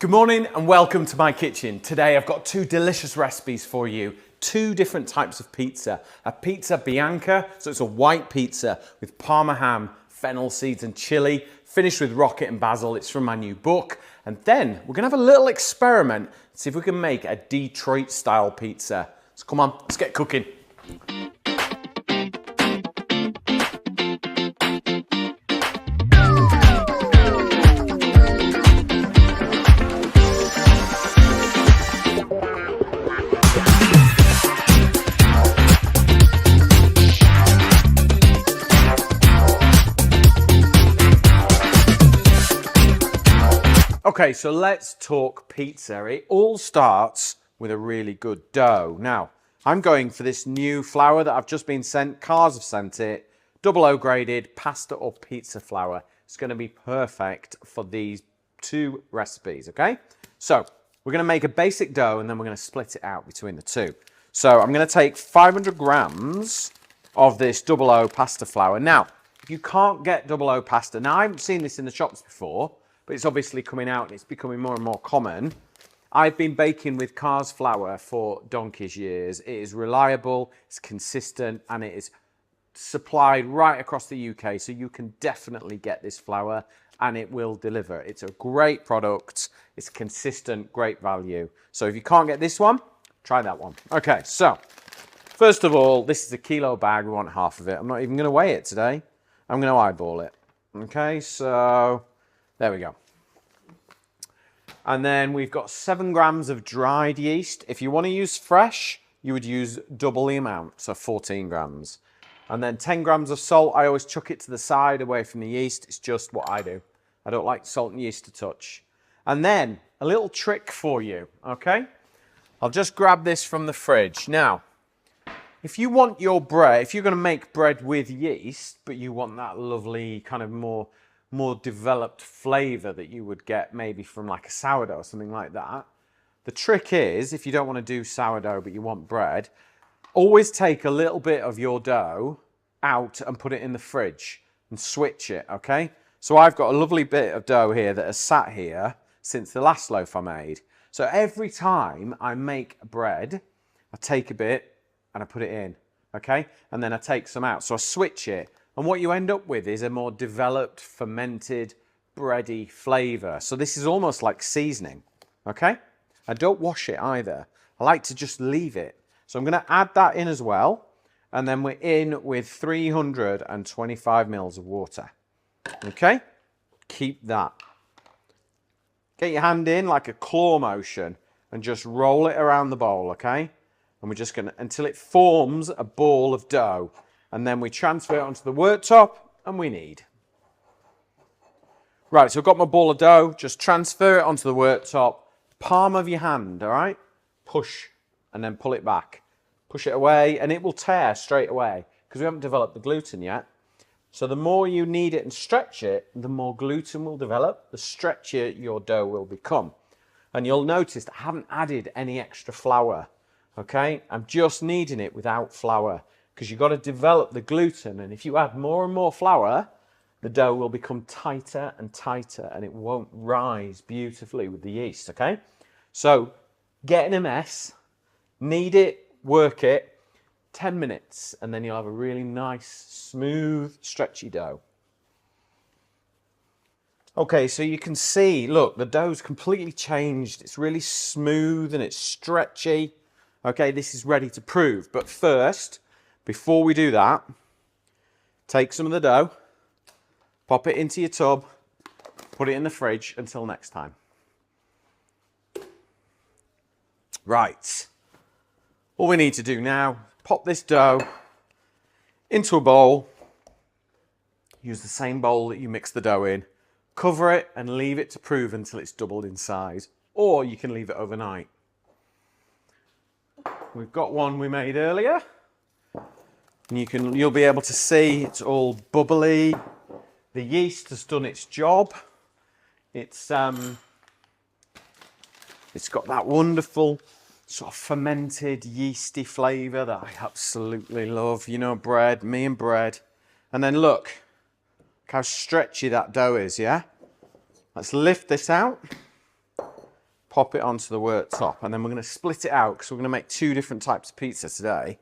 Good morning and welcome to my kitchen. Today I've got two delicious recipes for you. Two different types of pizza. A Pizza Bianca, so it's a white pizza with Parma ham, fennel seeds and chili, finished with rocket and basil. It's from my new book. And then we're gonna have a little experiment, see if we can make a Detroit style pizza. So come on, let's get cooking. Okay, so let's talk pizza. It all starts with a really good dough. Now, I'm going for this new flour that I've just been sent. Cars have sent it. 00 graded pasta or pizza flour. It's going to be perfect for these two recipes, okay? So, we're going to make a basic dough and then we're going to split it out between the two. So, I'm going to take 500 grams of this 00 pasta flour. Now, if you can't get 00 pasta, now I haven't seen this in the shops before, but it's obviously coming out and it's becoming more and more common. I've been baking with Cars flour for donkey's years. It is reliable, it's consistent, and it is supplied right across the UK, so you can definitely get this flour and it will deliver. It's a great product, it's consistent, great value. So if you can't get this one, try that one. Okay, so first of all, this is a kilo bag, we want half of it. I'm not even gonna weigh it today, I'm gonna eyeball it. Okay, so there we go. And then we've got 7 grams of dried yeast. If you want to use fresh, you would use double the amount, so 14 grams. And then 10 grams of salt. I always chuck it to the side away from the yeast. It's just what I do. I don't like salt and yeast to touch. And then a little trick for you, okay? I'll just grab this from the fridge. Now, if you want your bread, if you're going to make bread with yeast, but you want that lovely kind of more developed flavour that you would get maybe from like a sourdough or something like that. The trick is, if you don't want to do sourdough but you want bread, always take a little bit of your dough out and put it in the fridge and switch it, okay? So I've got a lovely bit of dough here that has sat here since the last loaf I made. So every time I make bread, I take a bit and I put it in, okay? And then I take some out. So I switch it. And what you end up with is a more developed, fermented, bready flavour. So this is almost like seasoning, okay? I don't wash it either. I like to just leave it. So I'm going to add that in as well. And then we're in with 325 mils of water, okay? Keep that. Get your hand in like a claw motion and just roll it around the bowl, okay? And we're just going to, until it forms a ball of dough. And then we transfer it onto the worktop and we knead. Right, so I've got my ball of dough. Just transfer it onto the worktop. Palm of your hand, all right? Push and then pull it back. Push it away and it will tear straight away because we haven't developed the gluten yet. So the more you knead it and stretch it, the more gluten will develop, the stretchier your dough will become. And you'll notice that I haven't added any extra flour, okay? I'm just kneading it without flour, because you've got to develop the gluten, and if you add more and more flour, the dough will become tighter and tighter and it won't rise beautifully with the yeast, okay? So get in a mess, knead it, work it, 10 minutes, and then you'll have a really nice, smooth, stretchy dough. Okay, so you can see, look, the dough's completely changed. It's really smooth and it's stretchy. Okay, this is ready to prove, but first, before we do that, take some of the dough, pop it into your tub, put it in the fridge until next time. Right, all we need to do now, pop this dough into a bowl, use the same bowl that you mixed the dough in, cover it and leave it to prove until it's doubled in size, or you can leave it overnight. We've got one we made earlier. And you'll be able to see it's all bubbly. The yeast has done its job. It's got that wonderful sort of fermented yeasty flavour that I absolutely love. You know, bread, me and bread. And then look how stretchy that dough is, yeah? Let's lift this out. pop it onto the worktop, and then we're going to split it out because we're going to make 2 different types of pizza today.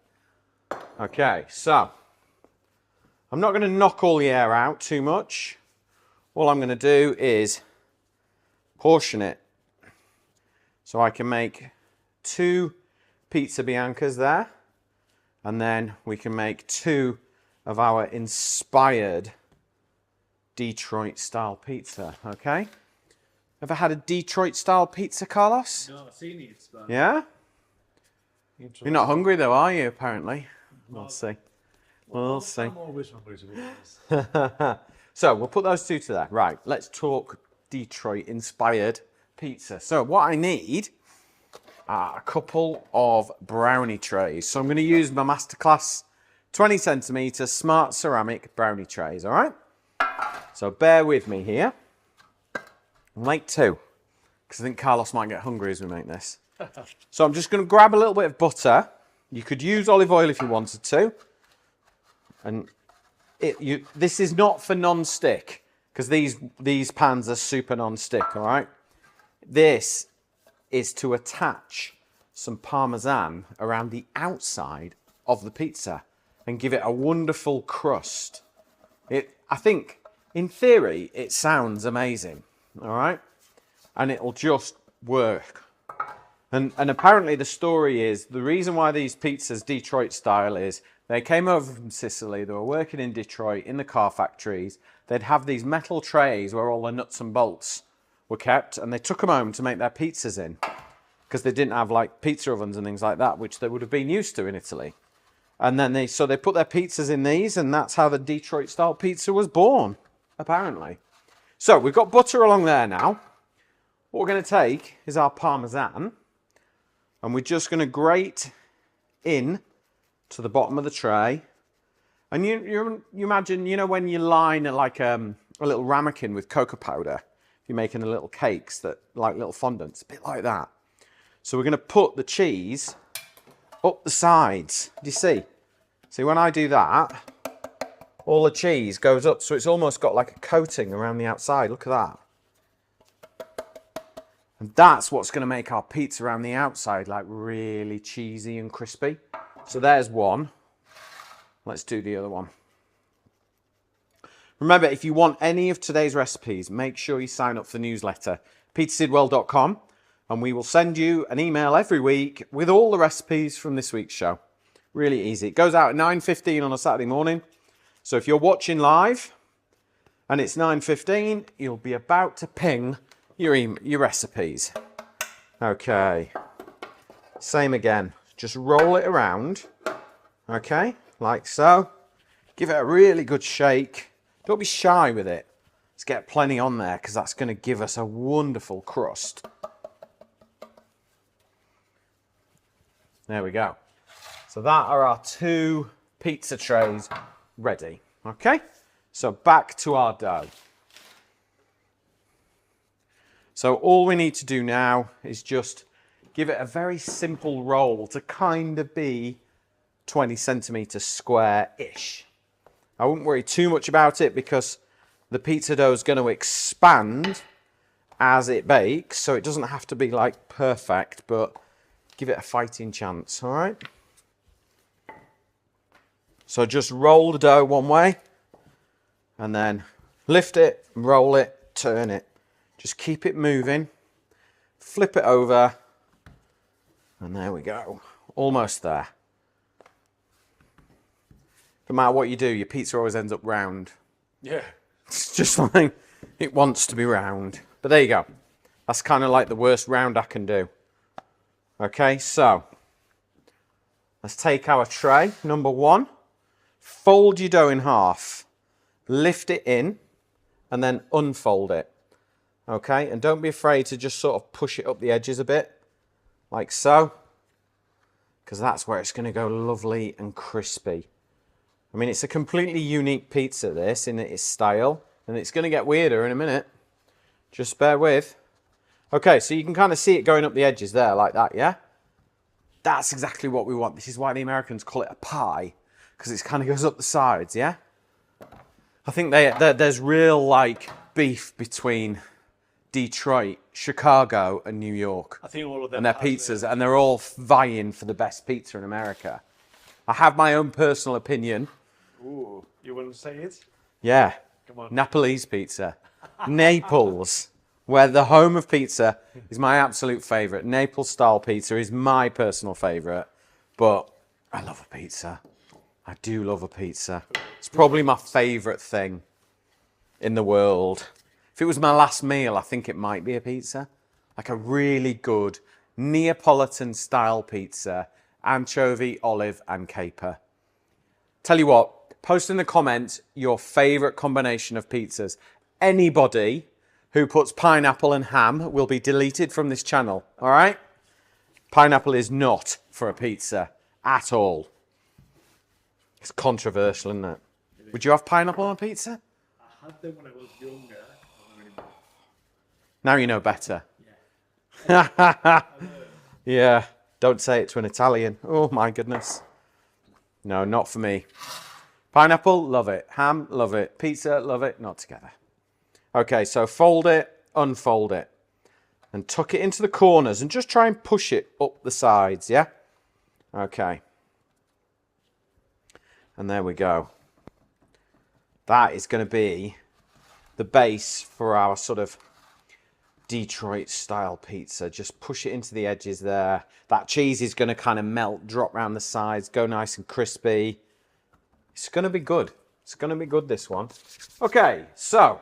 Okay, so I'm not going to knock all the air out too much. All I'm going to do is portion it so I can make 2 Pizza Biancas there, and then we can make 2 of our inspired Detroit style pizza. Okay, ever had a Detroit style pizza, Carlos? No, I've seen it. But... Yeah? You're not hungry though, are you, apparently? We'll see. We'll see. I'm always hungry, to be honest. So we'll put those 2 to there. Right, let's talk Detroit inspired pizza. So what I need are a couple of brownie trays. So I'm going to use my Masterclass 20 centimetre smart ceramic brownie trays, all right? So bear with me here. I'll make 2, because I think Carlos might get hungry as we make this. So I'm just going to grab a little bit of butter. You could use olive oil if you wanted to. And this is not for non-stick, because these pans are super non-stick, all right? This is to attach some Parmesan around the outside of the pizza and give it a wonderful crust. I think, in theory, it sounds amazing, all right? And it'll just work. And apparently the story is, the reason why these pizzas Detroit style is, they came over from Sicily, they were working in Detroit in the car factories. They'd have these metal trays where all the nuts and bolts were kept, and they took them home to make their pizzas in, because they didn't have like pizza ovens and things like that, which they would have been used to in Italy. And then they put their pizzas in these, and that's how the Detroit style pizza was born, apparently. So we've got butter along there now. What we're going to take is our Parmesan, and we're just going to grate in to the bottom of the tray. And you imagine, you know, when you line like a little ramekin with cocoa powder, you're making the little cakes that like little fondants, a bit like that. So we're going to put the cheese up the sides. Do you see? See, when I do that, all the cheese goes up, so it's almost got like a coating around the outside. Look at that. And that's what's going to make our pizza around the outside like really cheesy and crispy. So there's one. Let's do the other one. Remember, if you want any of today's recipes, make sure you sign up for the newsletter, pizzasidwell.com, and we will send you an email every week with all the recipes from this week's show. Really easy. It goes out at 9:15 on a Saturday morning. So if you're watching live and it's 9:15, you'll be about to ping your recipes. Okay. Same again. Just roll it around. Okay, like so. Give it a really good shake. Don't be shy with it. Let's get plenty on there, because that's going to give us a wonderful crust. There we go. So that are our 2 pizza trays ready. Okay, so back to our dough. So all we need to do now is just give it a very simple roll to kind of be 20 centimetres square-ish. I wouldn't worry too much about it, because the pizza dough is going to expand as it bakes, so it doesn't have to be like perfect, but give it a fighting chance, all right? So just roll the dough one way, and then lift it, roll it, turn it. Just keep it moving, flip it over, and there we go. Almost there. No matter what you do, your pizza always ends up round. Yeah. It's just like it wants to be round. But there you go. That's kind of like the worst round I can do. Okay, so let's take our tray, number 1. Fold your dough in half. Lift it in and then unfold it. Okay, and don't be afraid to just sort of push it up the edges a bit, like so, because that's where it's going to go lovely and crispy. I mean, it's a completely unique pizza, this, in its style, and it's going to get weirder in a minute. Just bear with. Okay, so you can kind of see it going up the edges there, like that, yeah? That's exactly what we want. This is why the Americans call it a pie, because it kind of goes up the sides, yeah? I think there's real, like, beef between Detroit, Chicago, and New York. I think all of them. And their pizzas, and they're all vying for the best pizza in America. I have my own personal opinion. Ooh, you want to say it? Yeah. Come on. Napolese pizza. Naples, where the home of pizza, is my absolute favourite. Naples style pizza is my personal favourite. But I love a pizza. I do love a pizza. It's probably my favourite thing in the world. If it was my last meal, I think it might be a pizza. Like a really good Neapolitan style pizza. Anchovy, olive and caper. Tell you what, post in the comments your favourite combination of pizzas. Anybody who puts pineapple and ham will be deleted from this channel, all right? Pineapple is not for a pizza at all. It's controversial, isn't it? Would you have pineapple on a pizza? I had them when I was younger. Now you know better. Yeah. Yeah. Don't say it to an Italian. Oh my goodness. No, not for me. Pineapple, love it. Ham, love it. Pizza, love it. Not together. Okay, so fold it, unfold it, and tuck it into the corners and just try and push it up the sides, yeah? Okay. And there we go. That is going to be the base for our sort of Detroit style pizza. Just push it into the edges there. That cheese is going to kind of melt, drop around the sides, go nice and crispy. It's going to be good. It's going to be good, this one. Okay, so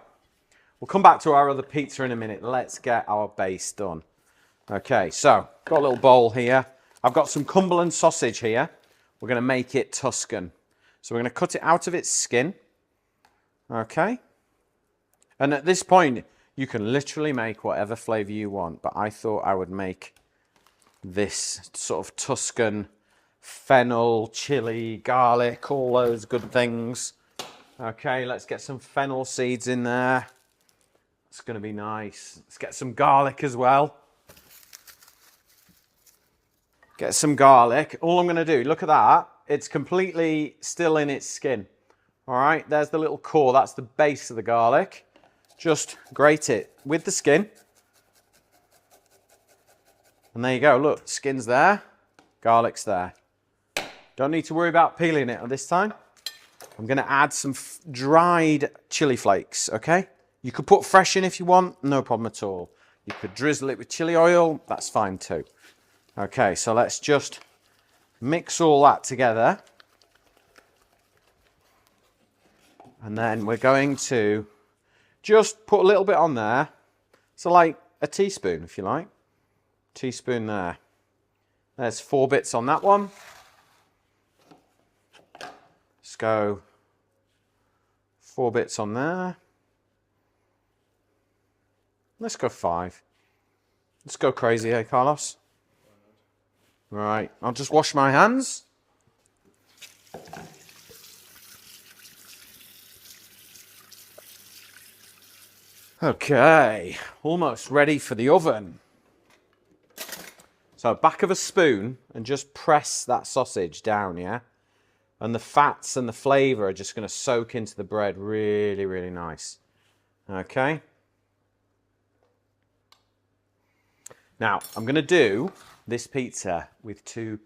we'll come back to our other pizza in a minute. Let's get our base done. Okay, so got a little bowl here. I've got some Cumberland sausage here. We're going to make it Tuscan. So we're going to cut it out of its skin. Okay. And at this point, you can literally make whatever flavour you want. But I thought I would make this sort of Tuscan fennel, chili, garlic, all those good things. Okay, let's get some fennel seeds in there. It's going to be nice. Let's get some garlic as well. Get some garlic. All I'm going to do, look at that. It's completely still in its skin. All right, there's the little core. That's the base of the garlic. Just grate it with the skin. And there you go. Look, skin's there. Garlic's there. Don't need to worry about peeling it at this time. I'm going to add some dried chili flakes, okay? You could put fresh in if you want, no problem at all. You could drizzle it with chili oil, that's fine too. Okay, so let's just mix all that together. And then we're going to just put a little bit on there. So like a teaspoon, if you like. Teaspoon there. There's 4 bits on that one. Let's go 4 bits on there. Let's go 5. Let's go crazy, eh, Carlos? Right, I'll just wash my hands. Okay, almost ready for the oven. So back of a spoon and just press that sausage down, yeah? And the fats and the flavour are just going to soak into the bread really, really nice. Okay. Now, I'm going to do this pizza with 2...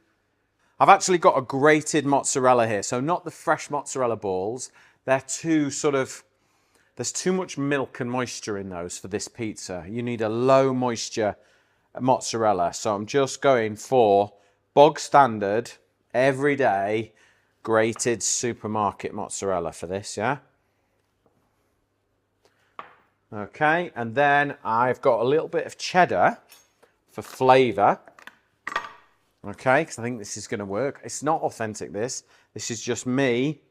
I've actually got a grated mozzarella here. So not the fresh mozzarella balls. They're too sort of... There's too much milk and moisture in those for this pizza. You need a low moisture mozzarella. So I'm just going for bog standard, everyday, grated supermarket mozzarella for this, yeah? Okay, and then I've got a little bit of cheddar for flavour. Okay, because I think this is going to work. It's not authentic, this. This is just me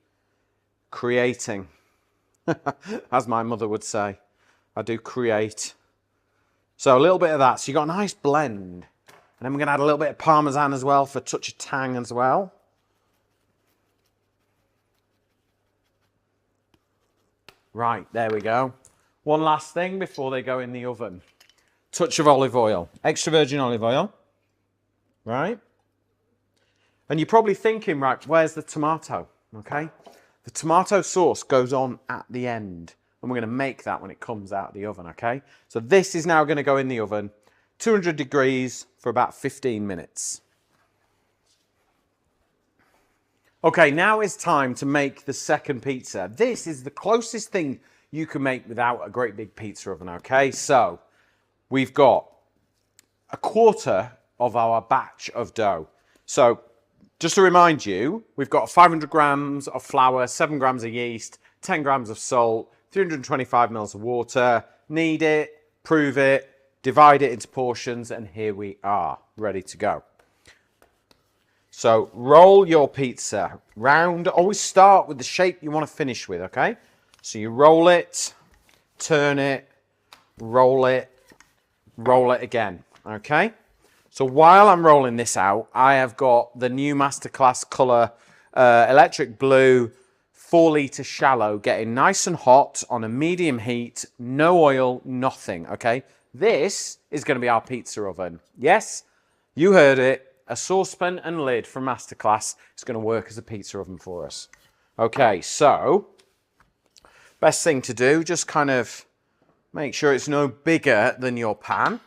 creating. As my mother would say. I do create. So a little bit of that. So you got a nice blend. And then we're going to add a little bit of Parmesan as well for a touch of tang as well. Right, there we go. One last thing before they go in the oven. Touch of olive oil. Extra virgin olive oil. Right? And you're probably thinking, right, where's the tomato? Okay? The tomato sauce goes on at the end. and we're going to make that when it comes out of the oven, okay? So this is now going to go in the oven, 200 degrees for about 15 minutes. Okay, now it's time to make the second pizza. This is the closest thing you can make without a great big pizza oven, okay? So we've got a quarter of our batch of dough. So just to remind you, we've got 500 grams of flour, 7 grams of yeast, 10 grams of salt, 325 mils of water. Knead it, prove it, divide it into portions, and here we are, ready to go. So roll your pizza round. Always start with the shape you want to finish with, okay? So you roll it, turn it, roll it again, okay? So while I'm rolling this out, I have got the new Masterclass colour electric blue 4-litre shallow getting nice and hot on a medium heat, no oil, nothing, okay? This is going to be our pizza oven. Yes, you heard it. A saucepan and lid from Masterclass is going to work as a pizza oven for us. Okay, so best thing to do, just kind of make sure it's no bigger than your pan.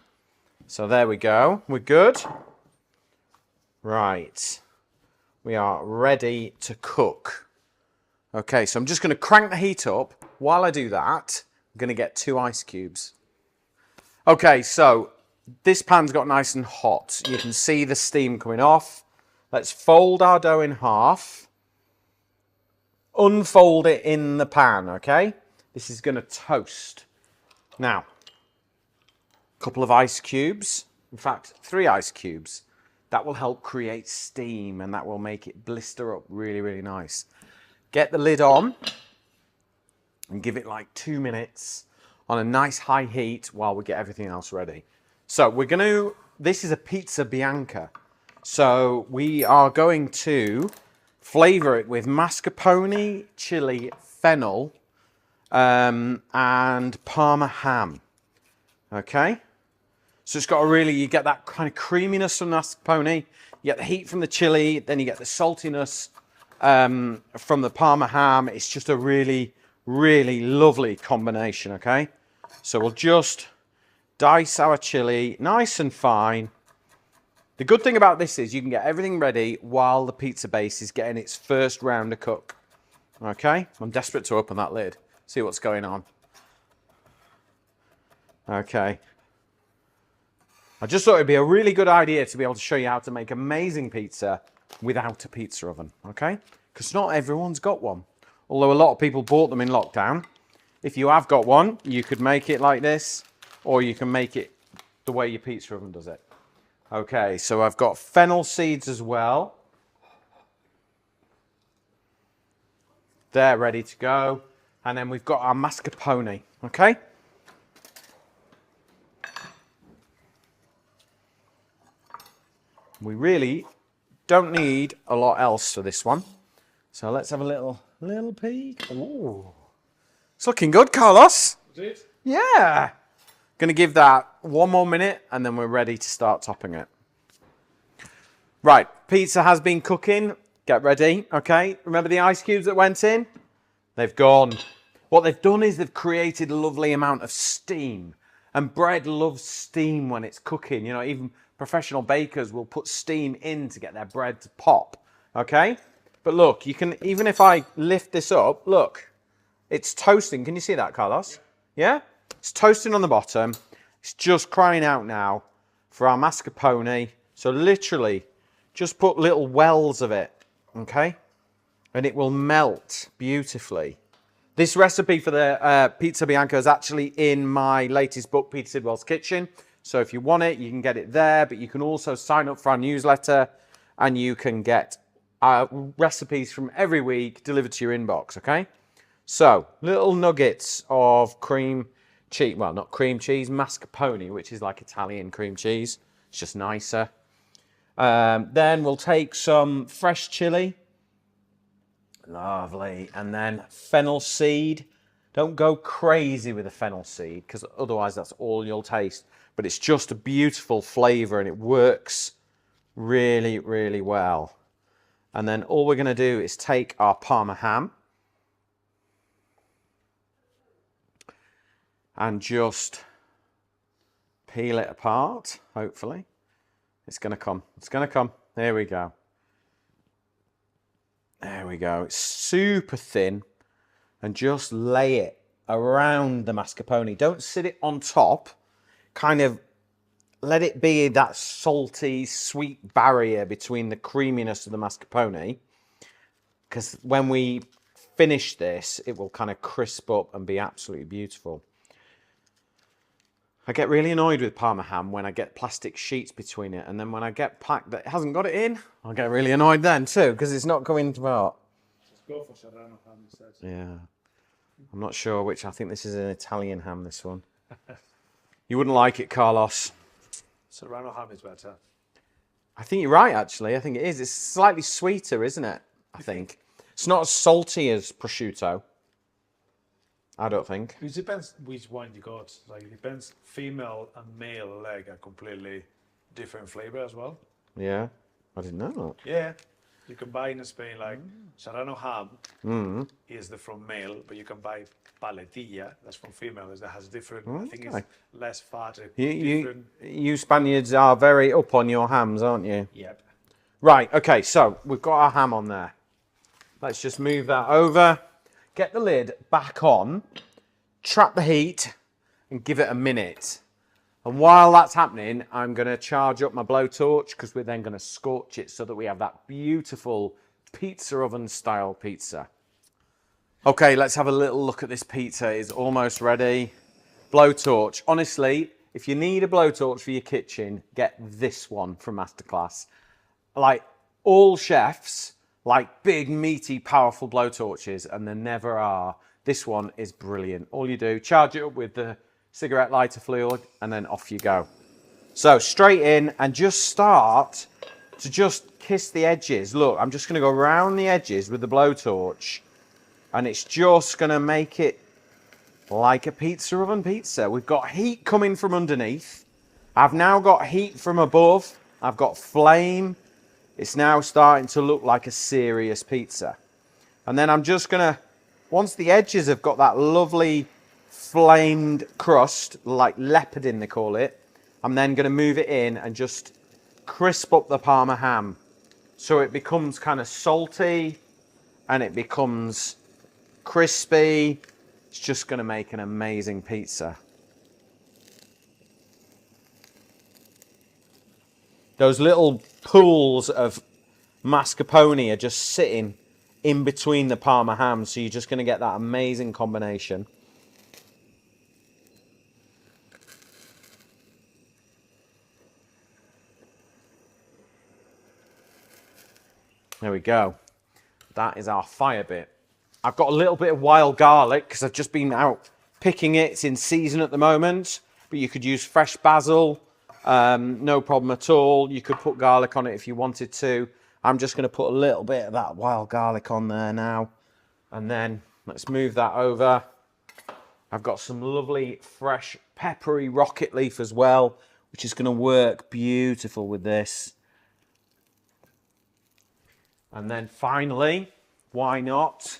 So there we go. We're good. Right. We are ready to cook. Okay, so I'm just going to crank the heat up. While I do that, I'm going to get 2 ice cubes. Okay, so this pan's got nice and hot. You can see the steam coming off. Let's fold our dough in half. Unfold it in the pan, okay? This is going to toast. Now, a couple of ice cubes. In fact, 3 ice cubes. That will help create steam and that will make it blister up really, really nice. Get the lid on and give it like 2 minutes on a nice high heat while we get everything else ready. So we're going to, this is a Pizza Bianca. So we are going to flavour it with mascarpone, chili, fennel, and Parma ham. Okay? So it's got a really, you get that kind of creaminess from mascarpone, you get the heat from the chili, then you get the saltiness from the Parma ham. It's just a really, really lovely combination, okay? So we'll just dice our chili nice and fine. The good thing about this is you can get everything ready while the pizza base is getting its first round of cook. Okay, I'm desperate to open that lid, see what's going on. Okay. I just thought it'd be a really good idea to be able to show you how to make amazing pizza without a pizza oven, okay? Because not everyone's got one. Although a lot of people bought them in lockdown. If you have got one, you could make it like this, or you can make it the way your pizza oven does it. Okay, so I've got fennel seeds as well. They're ready to go. And then we've got our mascarpone, okay? We really don't need a lot else for this one. So let's have a little peek. Ooh. It's looking good, Carlos. Is it? Yeah. Going to give that 1 more minute and then we're ready to start topping it. Right, pizza has been cooking. Get ready, okay? Remember the ice cubes that went in? They've gone. What they've done is they've created a lovely amount of steam. And bread loves steam when it's cooking. You know, even professional bakers will put steam in to get their bread to pop, okay? But look, you can, even if I lift this up, look, it's toasting. Can you see that, Carlos? Yeah? It's toasting on the bottom. It's just crying out now for our mascarpone. So literally, just put little wells of it, okay? And it will melt beautifully. This recipe for the Pizza Bianca is actually in my latest book, Peter Sidwell's Kitchen. So if you want it, you can get it there, but you can also sign up for our newsletter and you can get recipes from every week delivered to your inbox, okay? So, little nuggets of cream cheese, well, not cream cheese, mascarpone, which is like Italian cream cheese. It's just nicer. Then we'll take some fresh chili. Lovely. And then fennel seed. Don't go crazy with the fennel seed because otherwise that's all you'll taste. But it's just a beautiful flavour and it works really, really well. And then all we're going to do is take our Parma ham. and just peel it apart, hopefully. It's going to come. It's going to come. There we go. There we go. It's super thin, and just lay it around the mascarpone. Don't sit it on top. Kind of let it be that salty, sweet barrier between the creaminess of the mascarpone. Because when we finish this, it will kind of crisp up and be absolutely beautiful. I get really annoyed with Parma ham when I get plastic sheets between it, and then when I get packed that hasn't got it in, I get really annoyed then too, because it's not going to what? Let's go for Serrano ham instead. Yeah. I'm not sure which. I think this is an Italian ham, this one. You wouldn't like it, Carlos. Serrano ham is better. I think you're right, actually. I think it is. It's slightly sweeter, isn't it? I think. It's not as salty as prosciutto. I don't think. It depends which one you got. Like, it depends. Female and male leg are completely different flavor as well. Yeah, I didn't know that. Yeah, you can buy in Spain like Serrano ham is the from male, but you can buy paletilla, that's from female. That has different. I think it's less fat. You Spaniards are very up on your hams, aren't you? Yep. Right. Okay. So we've got our ham on there. Let's just move that over. Get the lid back on, trap the heat, and give it a minute. And while that's happening, I'm going to charge up my blowtorch, because we're then going to scorch it so that we have that beautiful pizza oven style pizza. Okay, let's have a little look at this pizza. It's almost ready. Blowtorch. Honestly, if you need a blowtorch for your kitchen, get this one from Masterclass. Like, all chefs like big, meaty, powerful blowtorches, and there never are. This one is brilliant. All you do, charge it up with the cigarette lighter fluid, and then off you go. So straight in, and just start to just kiss the edges. Look, I'm just going to go around the edges with the blowtorch, and it's just going to make it like a pizza oven pizza. We've got heat coming from underneath. I've now got heat from above. I've got flame. It's now starting to look like a serious pizza. And then I'm just going to, once the edges have got that lovely flamed crust, like leoparding they call it, I'm then going to move it in and just crisp up the Parma ham. So it becomes kind of salty and it becomes crispy. It's just going to make an amazing pizza. Those little pools of mascarpone are just sitting in between the Parma ham, so you're just going to get that amazing combination. There we go. That is our fire bit. I've got a little bit of wild garlic because I've just been out picking it. It's in season at the moment, but you could use fresh basil. No problem at all. You could put garlic on it if you wanted to. I'm just going to put a little bit of that wild garlic on there now. And then let's move that over. I've got some lovely fresh peppery rocket leaf as well, which is going to work beautiful with this. And then finally, why not?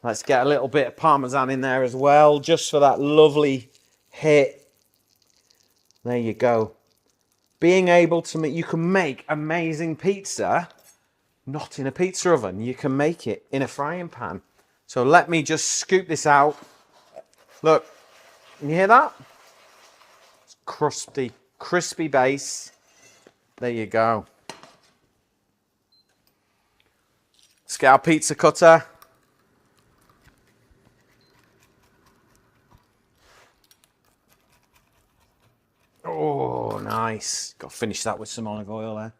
Let's get a little bit of Parmesan in there as well, just for that lovely hit. There you go. Being able to make, you can make amazing pizza, not in a pizza oven. You can make it in a frying pan. So let me just scoop this out. Look, can you hear that? It's crusty, crispy base. There you go. Let's get our pizza cutter. Oh, nice. Got to finish that with some olive oil there.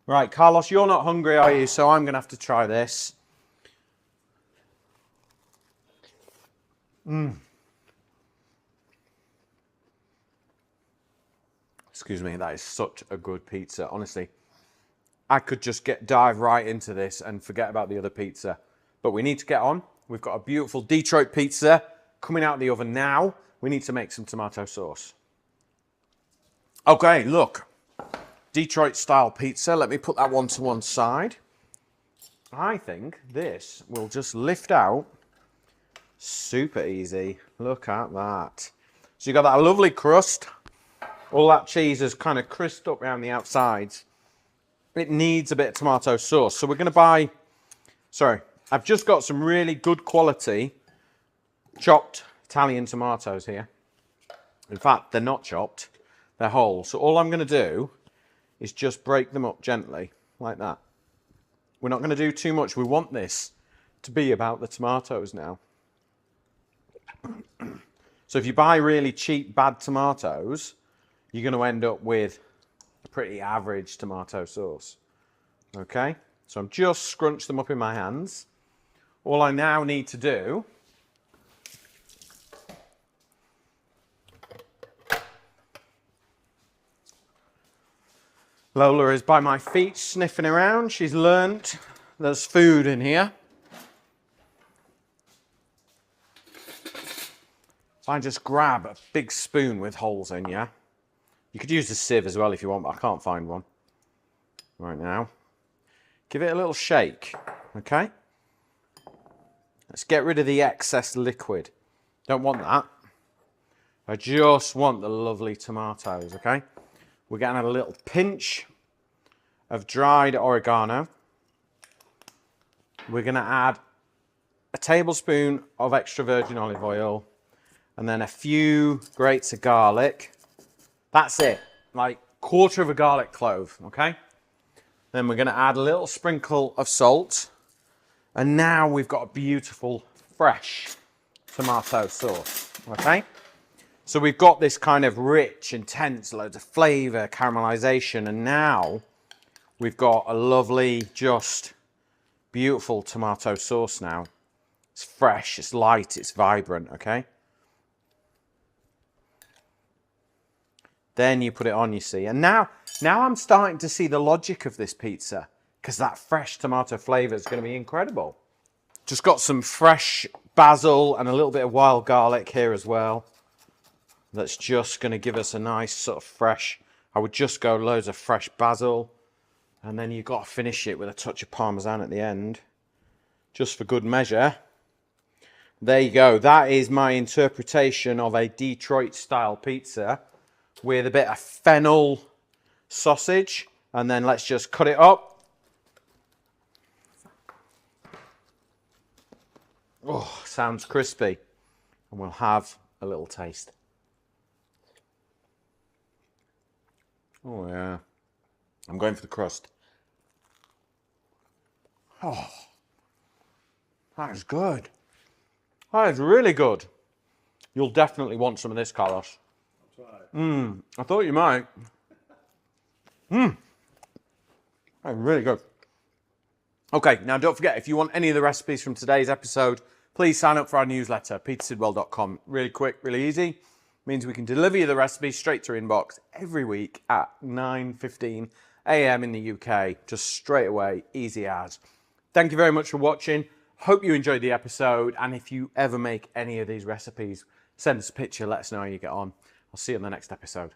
Right, Carlos, you're not hungry, are you? So I'm going to have to try this. Excuse me, that is such a good pizza. Honestly, I could just dive right into this and forget about the other pizza. But we need to get on. We've got a beautiful Detroit pizza coming out of the oven now. We need to make some tomato sauce. Okay, look. Detroit style pizza. Let me put that one to one side. I think this will just lift out Super easy. Look at that. So you got that lovely crust. All that cheese is kind of crisped up around the outsides. It needs a bit of tomato sauce. So we're going to buy, I've just got some really good quality chopped Italian tomatoes here. In fact, they're not chopped, they're whole. So all I'm going to do is just break them up gently, like that. We're not going to do too much. We want this to be about the tomatoes now. So if you buy really cheap, bad tomatoes, you're going to end up with a pretty average tomato sauce. Okay, so I'm just scrunch them up in my hands. All I now need to do Lola is by my feet sniffing around. She's learnt there's food in here. So I just grab a big spoon with holes in, yeah? You could use a sieve as well if you want, but I can't find one right now. Give it a little shake, okay? Let's get rid of the excess liquid. Don't want that. I just want the lovely tomatoes, okay? We're getting a little pinch of dried oregano. We're going to add a tablespoon of extra virgin olive oil and then a few grates of garlic. That's it, like quarter of a garlic clove, okay? Then we're going to add a little sprinkle of salt. And now we've got a beautiful, fresh tomato sauce, okay? So we've got this kind of rich, intense, loads of flavour, caramelisation, and now we've got a lovely, just beautiful tomato sauce now. It's fresh, it's light, it's vibrant, okay? Then you put it on, you see. And now I'm starting to see the logic of this pizza, because that fresh tomato flavour is going to be incredible. Just got some fresh basil and a little bit of wild garlic here as well. That's just going to give us a nice sort of fresh, I would just go loads of fresh basil. And then you've got to finish it with a touch of parmesan at the end, just for good measure. There you go. That is my interpretation of a Detroit-style pizza with a bit of fennel sausage. And then let's just cut it up. Oh, sounds crispy. And we'll have a little taste. Oh, yeah. I'm going for the crust. Oh, that is good. That is really good. You'll definitely want some of this, Carlos. I thought you might. That's really good. Okay, now don't forget, if you want any of the recipes from today's episode, please sign up for our newsletter, pizzasidwell.com. Really quick, really easy. Means we can deliver you the recipes straight to your inbox every week at 9:15 a.m. in the UK. Just straight away, easy as. Thank you very much for watching. Hope you enjoyed the episode. And if you ever make any of these recipes, send us a picture, let us know how you get on. I'll see you in the next episode.